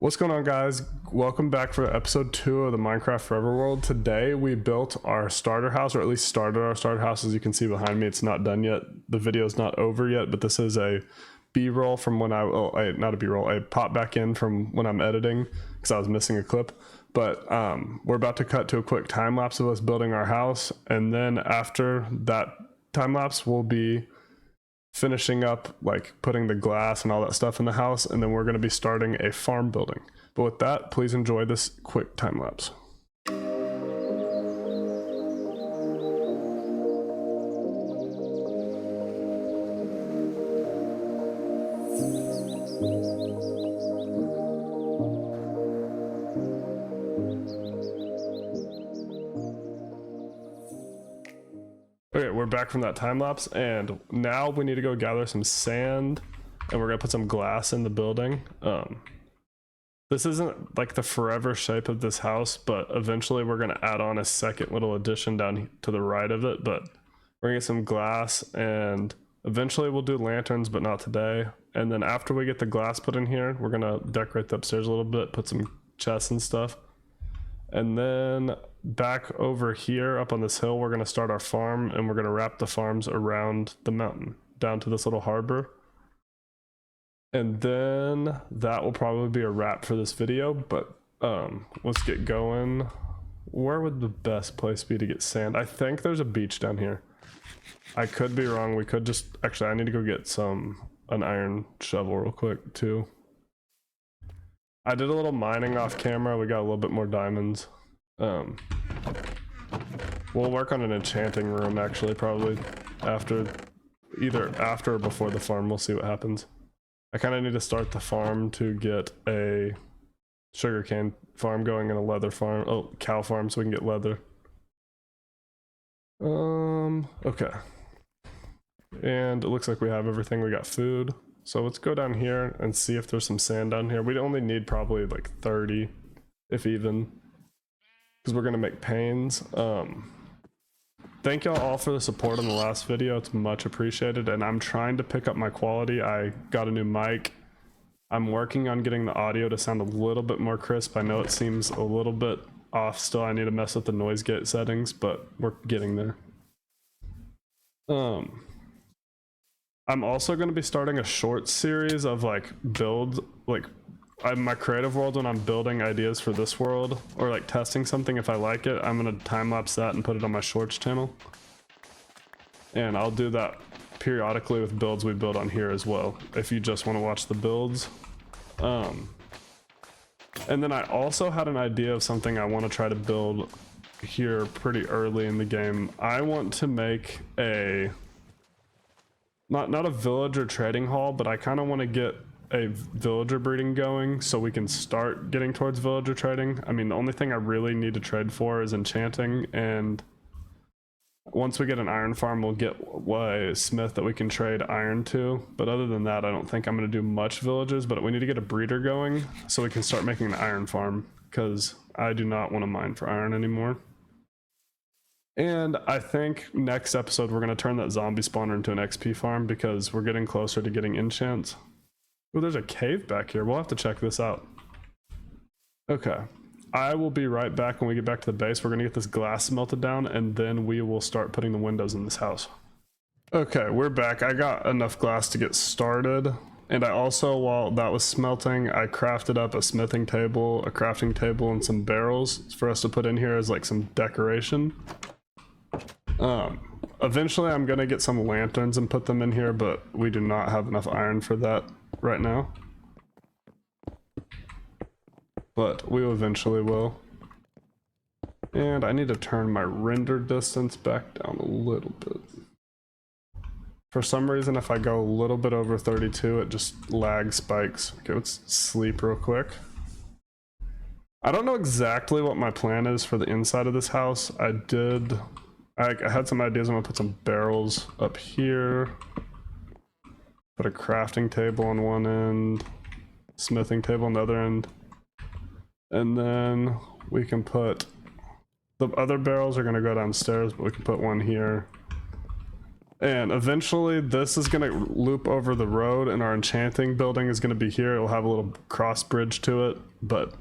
What's going on, guys? Welcome back for episode 2 of the Minecraft Forever World. Today we built our starter house, or at least started our starter house. As you can see behind me, it's not done yet. The video is not over yet, but this is a b-roll from when not a b-roll, a pop back in from when I'm editing because I was missing a clip. But we're about to cut to a quick time lapse of us building our house, and then after that time lapse we'll be finishing up, like putting the glass and all that stuff in the house, and then we're going to be starting a farm building. But with that, please enjoy this quick time lapse. Okay, we're back from that time lapse, and now we need to go gather some sand, and we're gonna put some glass in the building. This isn't like the forever shape of this house, but eventually we're gonna add on a second little addition down to the right of it. But we're gonna get some glass, and eventually we'll do lanterns, but not today. And then after we get the glass put in here, we're gonna decorate the upstairs a little bit, put some chests and stuff. And then back over here up on this hill, we're going to start our farm, and we're going to wrap the farms around the mountain down to this little harbor. And then that will probably be a wrap for this video, but let's get going. Where would the best place be to get sand? I think there's a beach down here. I could be wrong. We could just, actually I need to go get an iron shovel real quick too. I did a little mining off camera. We got a little bit more diamonds. We'll work on an enchanting room actually, probably either after or before the farm. We'll see what happens. I kind of need to start the farm to get a sugarcane farm going and a leather farm, cow farm, so we can get leather. Okay. And it looks like we have everything. We got food. So let's go down here and see if there's some sand down here. We only need probably like 30, if even, because we're gonna make panes. Thank y'all all for the support on the last video. It's much appreciated, and I'm trying to pick up my quality. I got a new mic. I'm working on getting the audio to sound a little bit more crisp. I know it seems a little bit off still. I need to mess with the noise gate settings, but we're getting there. I'm also going to be starting a short series of like builds, like my creative world, when I'm building ideas for this world or like testing something. If I like it, I'm going to time lapse that and put it on my shorts channel, and I'll do that periodically with builds we build on here as well if you just want to watch the builds. And then I also had an idea of something I want to try to build here pretty early in the game. I want to make a not a villager trading hall, but I kind of want to get a villager breeding going so we can start getting towards villager trading. I mean, the only thing I really need to trade for is enchanting, and once we get an iron farm, we'll get a smith that we can trade iron to. But other than that, I don't think I'm going to do much villagers, but we need to get a breeder going so we can start making an iron farm, because I do not want to mine for iron anymore. And I think next episode we're going to turn that zombie spawner into an XP farm, because we're getting closer to getting enchants. Oh, there's a cave back here. We'll have to check this out. Okay. I will be right back when we get back to the base. We're going to get this glass melted down, and then we will start putting the windows in this house. Okay, we're back. I got enough glass to get started. And I also, while that was smelting, I crafted up a smithing table, a crafting table, and some barrels for us to put in here as like some decoration. Eventually I'm gonna get some lanterns and put them in here, but we do not have enough iron for that right now. But we eventually will. And I need to turn my render distance back down a little bit. For some reason, if I go a little bit over 32, it just lag spikes. Okay, let's sleep real quick. I don't know exactly what my plan is for the inside of this house. I had some ideas. I'm gonna put some barrels up here, put a crafting table on one end, smithing table on the other end, and then we can put the other barrels are gonna go downstairs, but we can put one here, And eventually this is going to loop over the road and our enchanting building is going to be here. It'll have a little cross bridge to it, but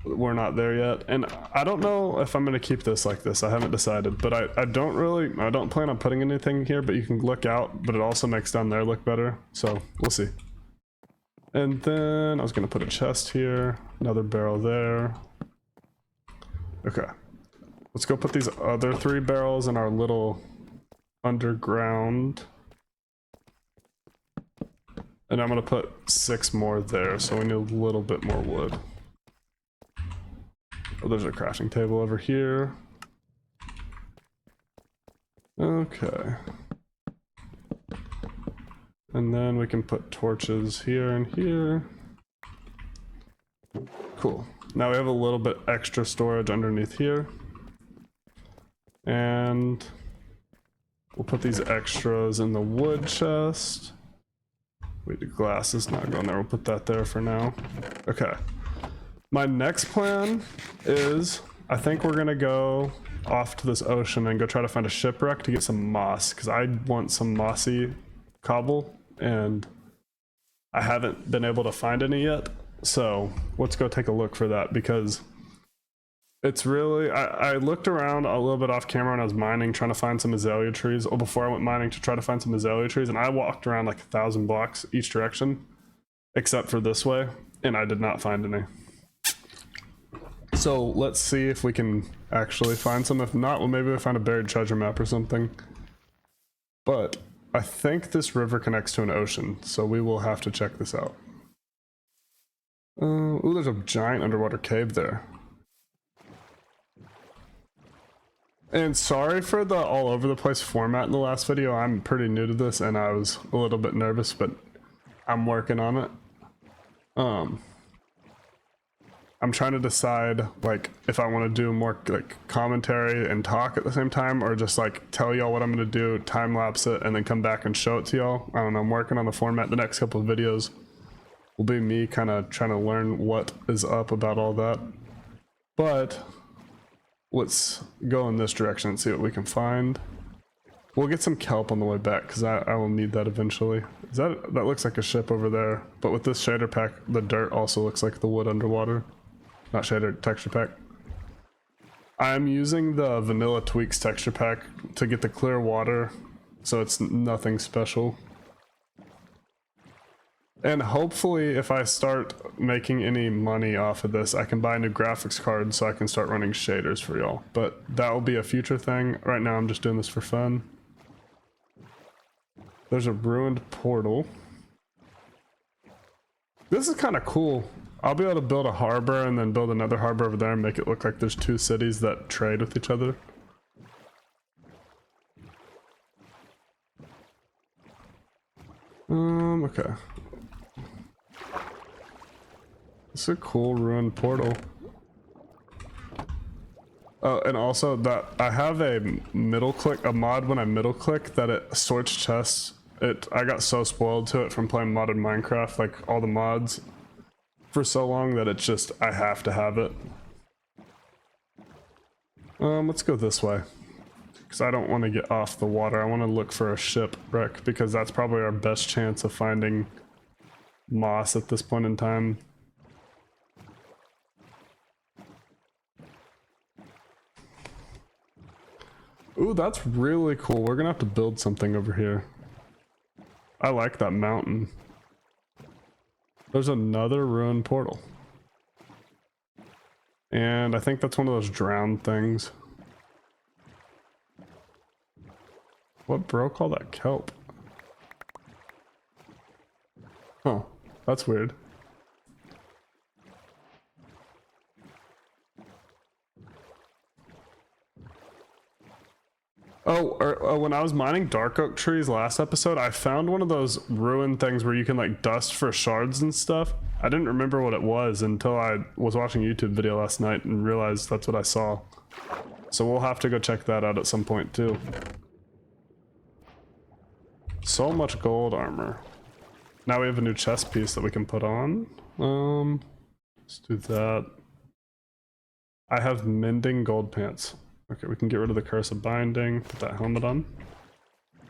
we're not there yet. And I don't know if I'm going to keep this like this. I haven't decided, but I don't plan on putting anything here, but you can look out, but it also makes down there look better. So we'll see. And then I was going to put a chest here, another barrel there. Okay. Let's go put these other 3 barrels in our little underground. And I'm gonna put 6 more there, so we need a little bit more wood. Oh, there's a crafting table over here. Okay. And then we can put torches here and here. Cool. Now we have a little bit extra storage underneath here. And we'll put these extras in the wood chest. Wait, the glass is not going there. We'll put that there for now. Okay. My next plan is, I think we're gonna go off to this ocean and go try to find a shipwreck to get some moss, because I want some mossy cobble, and I haven't been able to find any yet. So let's go take a look for that, because it's really, I looked around a little bit off camera when I was mining, trying to find some azalea trees, or before I went mining to try to find some azalea trees, and I walked around like 1,000 blocks each direction, except for this way, and I did not find any. So let's see if we can actually find some. If not, well, maybe we'll find a buried treasure map or something. But I think this river connects to an ocean, so we will have to check this out. Ooh, there's a giant underwater cave there. And sorry for the all over the place format in the last video. I'm pretty new to this and I was a little bit nervous, but I'm working on it. I'm trying to decide like if I want to do more like commentary and talk at the same time, or just like tell y'all what I'm going to do, time lapse it, and then come back and show it to y'all. I don't know, I'm working on the format. The next couple of videos will be me kind of trying to learn what is up about all that. But let's go in this direction and see what we can find. We'll get some kelp on the way back, because I will need that eventually. That looks like a ship over there, but with this shader pack, the dirt also looks like the wood underwater. Not shader, texture pack. I'm using the Vanilla Tweaks texture pack to get the clear water, so it's nothing special. And hopefully if I start making any money off of this, I can buy a new graphics card so I can start running shaders for y'all. But that will be a future thing. Right now I'm just doing this for fun. There's a ruined portal. This is kind of cool. I'll be able to build a harbor and then build another harbor over there and make it look like there's 2 cities that trade with each other. Okay. It's a cool ruined portal. Oh, and also that I have a mod when I middle click that it sorts chests. I got so spoiled to it from playing modded Minecraft, like all the mods, for so long that it's just, I have to have it. Let's go this way, because I don't want to get off the water. I want to look for a shipwreck, because that's probably our best chance of finding moss at this point in time. Ooh, that's really cool. We're gonna have to build something over here. I like that mountain. There's another ruined portal. And I think that's one of those drowned things. What broke all that kelp? Huh, that's weird. Oh, when I was mining dark oak trees last episode, I found one of those ruined things where you can like dust for shards and stuff. I didn't remember what it was until I was watching a YouTube video last night and realized that's what I saw. So we'll have to go check that out at some point too. So much gold armor. Now we have a new chest piece that we can put on. Let's do that. I have mending gold pants. Okay, we can get rid of the curse of binding, put that helmet on.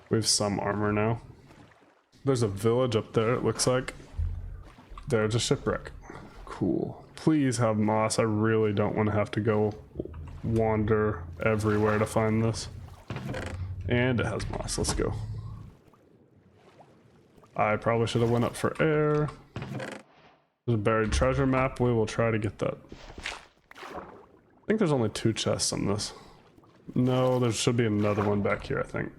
We have some armor now. There's a village up there, it looks like. There's a shipwreck. Cool. Please have moss. I really don't want to have to go wander everywhere to find this. And it has moss. Let's go. I probably should have went up for air. There's a buried treasure map. We will try to get that. I think there's only 2 chests on this. No, there should be another one back here, I think.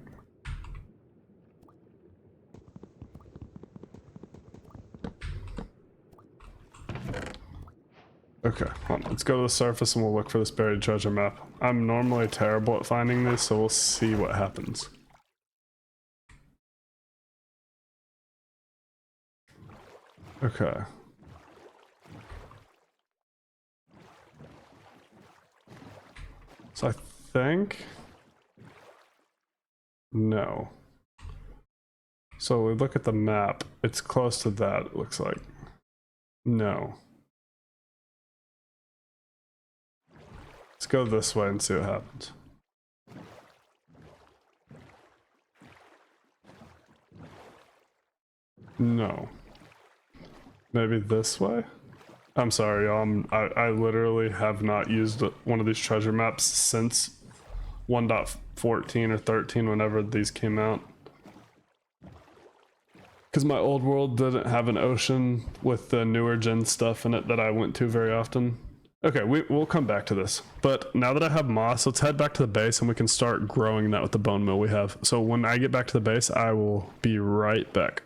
Okay, hold on. Let's go to the surface and we'll look for this buried treasure map. I'm normally terrible at finding these, so we'll see what happens. Okay. So I think... No. So we look at the map. It's close to that, it looks like. No. Let's go this way and see what happens. No. Maybe this way? I'm sorry, y'all. I literally have not used one of these treasure maps since 1.14 or 13, whenever these came out. Because my old world didn't have an ocean with the newer gen stuff in it that I went to very often. Okay, we'll come back to this. But now that I have moss, let's head back to the base and we can start growing that with the bone meal we have. So when I get back to the base, I will be right back.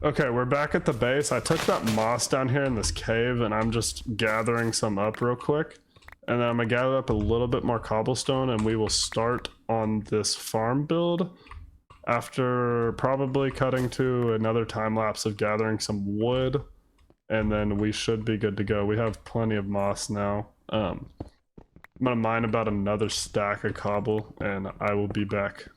Okay, we're back at the base. I took that moss down here in this cave and I'm just gathering some up real quick. And then I'm gonna gather up a little bit more cobblestone and we will start on this farm build after probably cutting to another time lapse of gathering some wood. And then we should be good to go. We have plenty of moss now. I'm gonna mine about another stack of cobble and I will be back.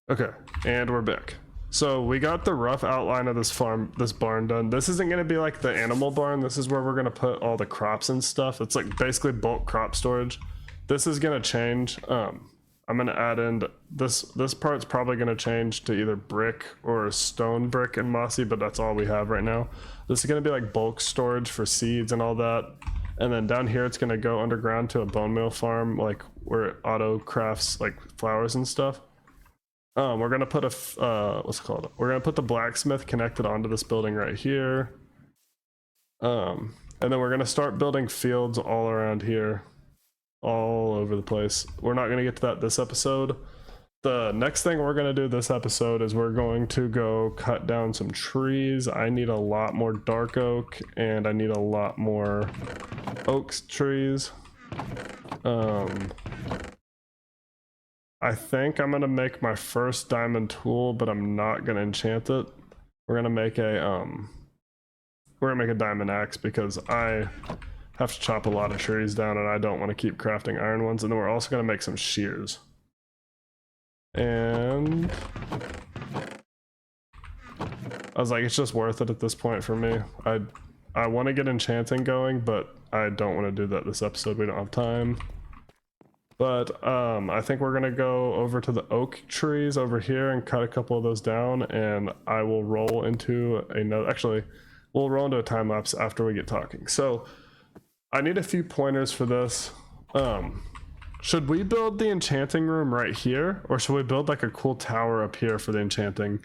Okay, and we're back. So we got the rough outline of this barn done. This isn't gonna be like the animal barn. This is where we're gonna put all the crops and stuff. It's like basically bulk crop storage. This is gonna change. I'm gonna add in this part's probably gonna change to either brick or stone brick and mossy, but that's all we have right now. This is gonna be like bulk storage for seeds and all that. And then down here, it's gonna go underground to a bone meal farm, like where it auto crafts like flowers and stuff. We're gonna put what's it called? We're gonna put the blacksmith connected onto this building right here. And then we're gonna start building fields all around here, all over the place. We're not gonna get to that this episode. The next thing we're gonna do this episode is we're going to go cut down some trees. I need a lot more dark oak and I need a lot more oak trees. I think I'm gonna make my first diamond tool, but I'm not gonna enchant it. We're gonna make a diamond axe because I have to chop a lot of trees down and I don't want to keep crafting iron ones. And then we're also gonna make some shears. And I was like, it's just worth it at this point for me. I want to get enchanting going, but I don't want to do that this episode. We don't have time. But I think we're gonna go over to the oak trees over here and cut a couple of those down, and I will roll into another. Actually, we'll roll into a time lapse after we get talking. So I need a few pointers for this. Should we build the enchanting room right here, or should we build like a cool tower up here for the enchanting,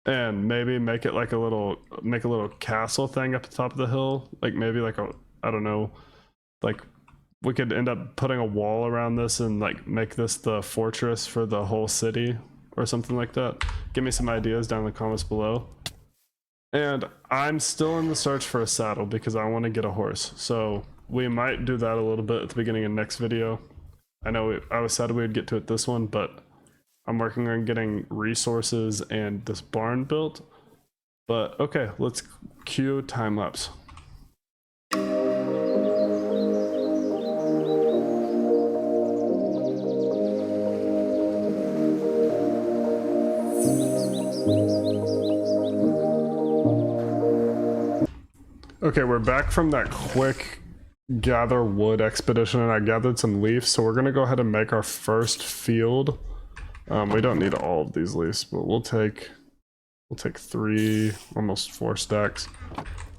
and maybe make it like make a little castle thing up the top of the hill, like maybe like a, I don't know, like. We could end up putting a wall around this and like make this the fortress for the whole city or something like that. Give me some ideas down in the comments below. And I'm still in the search for a saddle because I want to get a horse. So we might do that a little bit at the beginning of next video. I know I was said we'd get to it this one, but I'm working on getting resources and this barn built. But okay, let's cue time lapse. Okay, we're back from that quick gather wood expedition, and I gathered some leaves, so we're gonna go ahead and make our first field. We don't need all of these leaves, but we'll take 3, almost 4 stacks.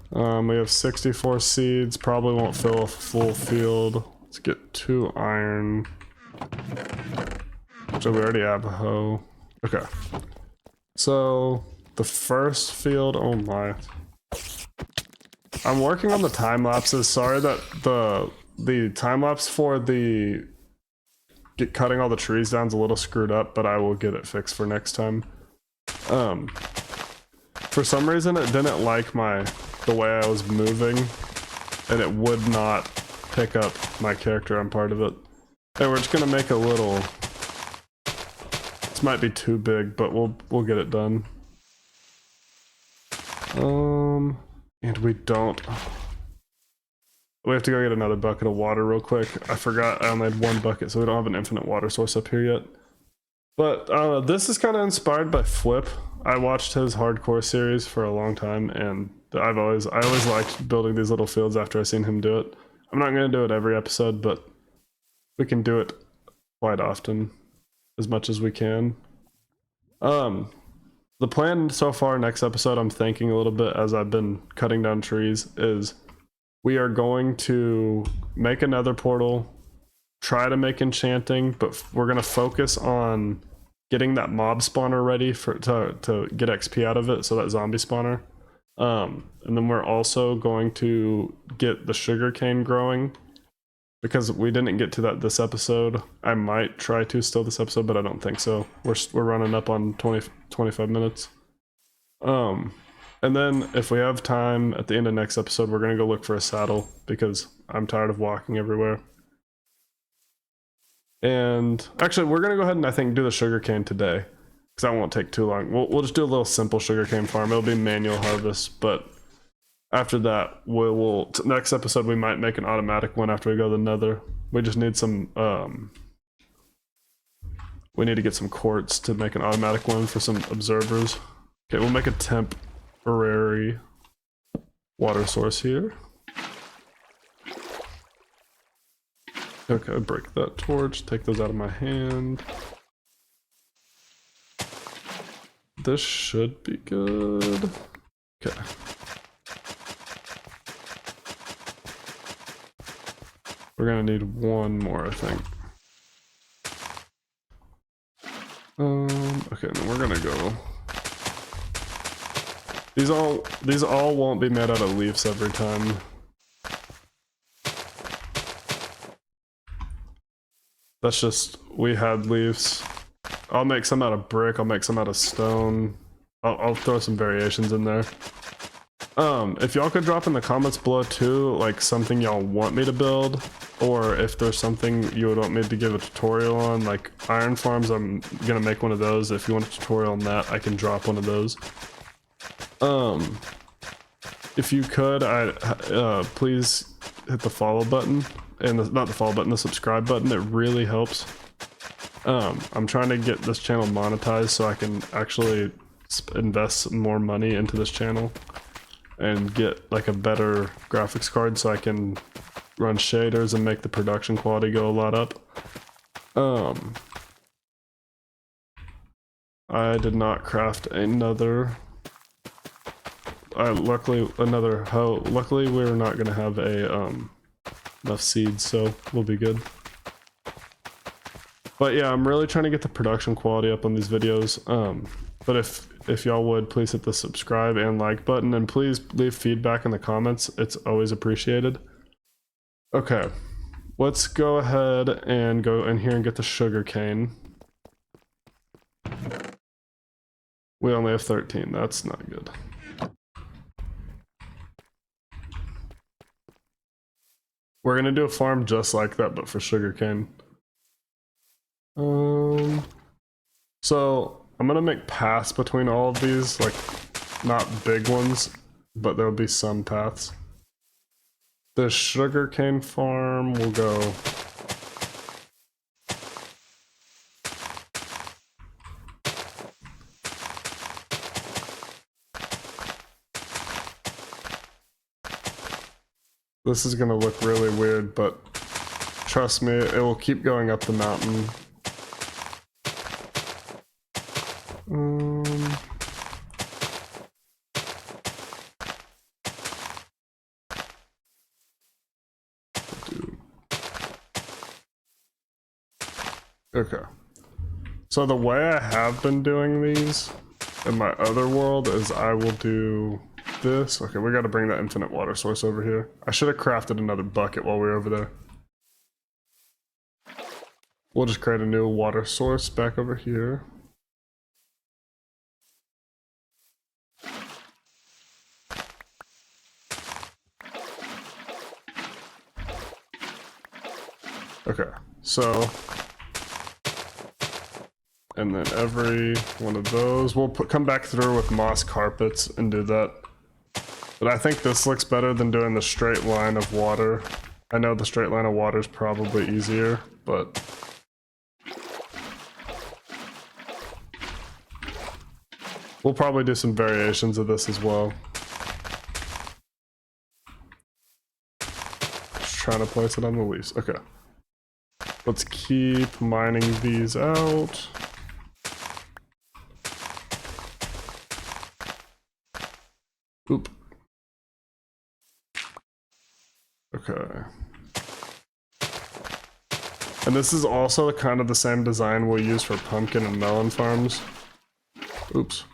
We have 64 seeds, probably won't fill a full field. Let's get 2 iron. So we already have a hoe. Okay. So the first field, oh my. I'm working on the time lapses. Sorry that the time lapse for the cutting all the trees down is a little screwed up, but I will get it fixed for next time. For some reason it didn't like the way I was moving, and it would not pick up my character on part of it. And we're just gonna make a little. This might be too big, but we'll get it done. And we don't. We have to go get another bucket of water real quick. I forgot I only had 1 bucket, so we don't have an infinite water source up here yet. But this is kind of inspired by Flip. I watched his hardcore series for a long time, and I always liked building these little fields after I seen him do it. I'm not gonna do it every episode, but we can do it quite often, as much as we can. The plan so far, next episode, I'm thinking a little bit as I've been cutting down trees, is we are going to make another portal, try to make enchanting, but we're going to focus on getting that mob spawner ready to get XP out of it, so that zombie spawner. And then we're also going to get the sugarcane growing, because we didn't get to that this episode. I might try to still this episode, but I don't think so. We're running up on 25 minutes. And then if we have time at the end of next episode, we're gonna go look for a saddle, because I'm tired of walking everywhere. And actually, we're gonna go ahead and I think do the sugarcane today, because that won't take too long. We'll just do a little simple sugarcane farm. It'll be manual harvest, but after that, next episode we might make an automatic one after we go to the nether. We just need some, we need to get some quartz to make an automatic one for some observers. Okay, we'll make a temporary water source here. Okay, break that torch, take those out of my hand. This should be good. Okay. We're gonna need 1 more, I think. Okay, then we're gonna go. These all won't be made out of leaves every time. That's just, we had leaves. I'll make some out of brick, I'll make some out of stone. I'll throw some variations in there. If y'all could drop in the comments below too, like something y'all want me to build, or if there's something you would want me to give a tutorial on, like iron farms, I'm gonna make one of those. If you want a tutorial on that, I can drop one of those. If you could, please hit the follow button, and not the follow button, the subscribe button. It really helps. I'm trying to get this channel monetized so I can actually invest more money into this channel and get like a better graphics card so I can run shaders and make the production quality go a lot up. I did not craft another. Luckily another hoe. Luckily we're not gonna have a enough seeds, so we'll be good. But yeah, I'm really trying to get the production quality up on these videos. But if y'all would, please hit the subscribe and like button, and please leave feedback in the comments. It's always appreciated. Okay, let's go ahead and go in here and get the sugar cane. We only have 13, that's not good. We're gonna do a farm just like that, but for sugarcane. So I'm gonna make paths between all of these, like not big ones, but there'll be some paths. The sugarcane farm will go This is gonna look really weird, but trust me, it will keep going up the mountain. Okay. So the way I have been doing these in my other world is I will do this. Okay, we gotta bring that infinite water source over here. I should have crafted another bucket while we were over there. We'll just create a new water source back over here. Okay, so, and then every one of those, we'll come back through with moss carpets and do that. But I think this looks better than doing the straight line of water. I know the straight line of water is probably easier, but we'll probably do some variations of this as well. Just trying to place it on the leaves. Okay. Let's keep mining these out. Oop. Okay. And this is also kind of the same design we'll use for pumpkin and melon farms. Oops.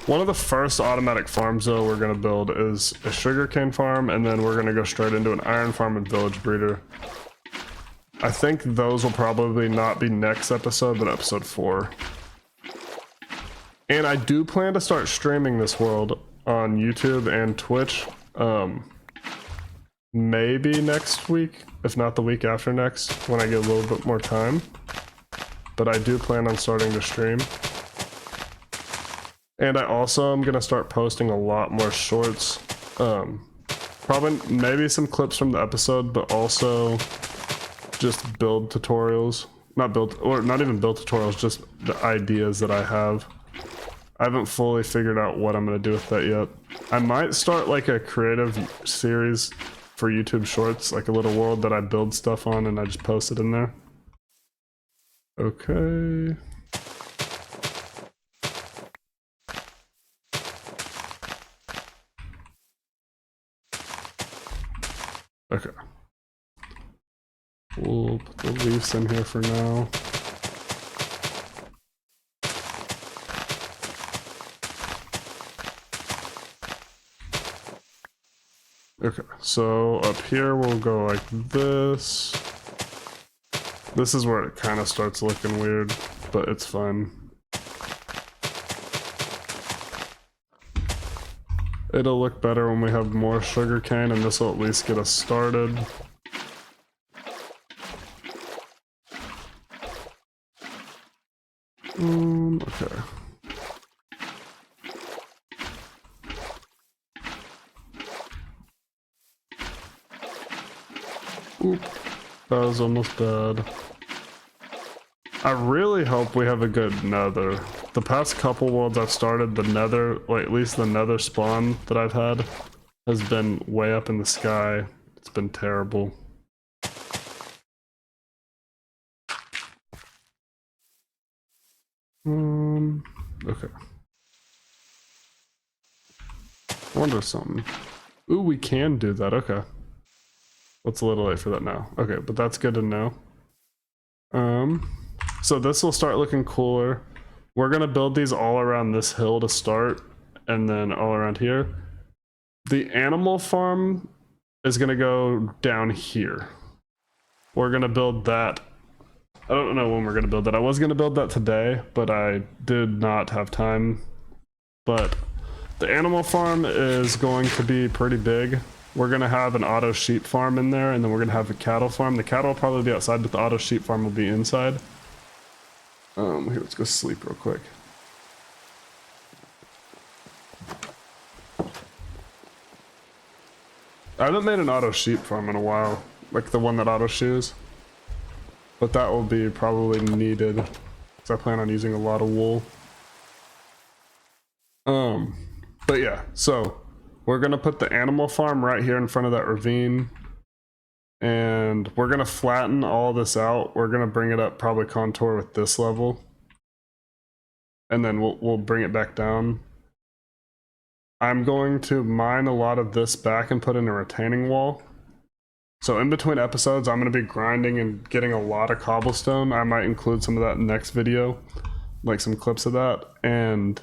One of the first automatic farms though we're gonna build is a sugarcane farm, and then we're gonna go straight into an iron farm and village breeder. I think those will probably not be next episode, but episode 4. And I do plan to start streaming this world on YouTube and Twitch. Maybe next week, if not the week after next, when I get a little bit more time. But I do plan on starting to stream. And I also am gonna start posting a lot more shorts. Probably maybe some clips from the episode, but also just build tutorials. Not even build tutorials, just the ideas that I have. I haven't fully figured out what I'm gonna do with that yet. I might start like a creative series for YouTube Shorts, like a little world that I build stuff on and I just post it in there. Okay. Okay. We'll put the leaves in here for now. Okay, so up here we'll go like this. This is where it kind of starts looking weird, but it's fine. It'll look better when we have more sugarcane, and this will at least get us started. Okay. Oop, that was almost bad. I really hope we have a good nether. The past couple worlds I've started, the nether, or at least the nether spawn that I've had, has been way up in the sky. It's been terrible. Okay. Wonder something. Ooh, we can do that, okay. It's a little late for that now. Okay, but that's good to know. So this will start looking cooler. We're gonna build these all around this hill to start, and then all around here. The animal farm is gonna go down here. We're gonna build that. I don't know when we're gonna build that. I was gonna build that today, but I did not have time. But the animal farm is going to be pretty big. We're gonna have an auto sheep farm in there, and then we're gonna have a cattle farm. The cattle will probably be outside, but the auto sheep farm will be inside. Here, let's go sleep real quick. I haven't made an auto sheep farm in a while, like the one that auto shoes. But that will be probably needed, because I plan on using a lot of wool. But yeah, so we're gonna put the animal farm right here in front of that ravine, and we're gonna flatten all this out. We're gonna bring it up, probably contour with this level, and then we'll bring it back down. I'm going to mine a lot of this back and put in a retaining wall. So in between episodes, I'm going to be grinding and getting a lot of cobblestone. I might include some of that in the next video, like some clips of that. And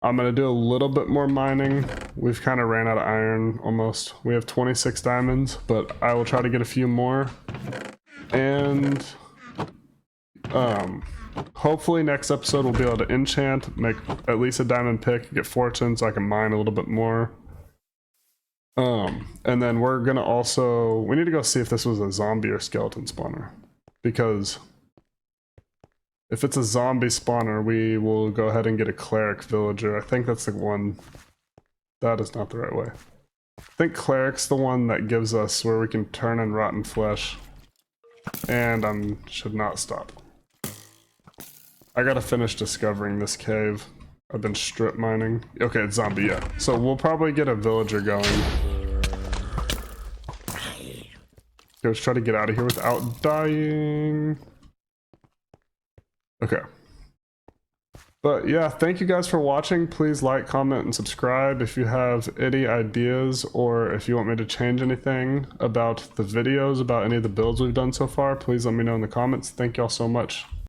I'm going to do a little bit more mining. We've kind of ran out of iron almost. We have 26 diamonds, but I will try to get a few more. And hopefully next episode we'll be able to enchant, make at least a diamond pick, get fortune so I can mine a little bit more. And then we're gonna also, we need to go see if this was a zombie or skeleton spawner, because if it's a zombie spawner, we will go ahead and get a cleric villager. I think that's the one. That is not the right way. I think cleric's the one that gives us where we can turn in rotten flesh. And I should not stop. I gotta finish discovering this cave. I've been strip mining. Okay, it's zombie, yeah. So we'll probably get a villager going. Okay, let's try to get out of here without dying. Okay. But yeah, thank you guys for watching. Please like, comment, and subscribe if you have any ideas or if you want me to change anything about the videos, about any of the builds we've done so far. Please let me know in the comments. Thank y'all so much.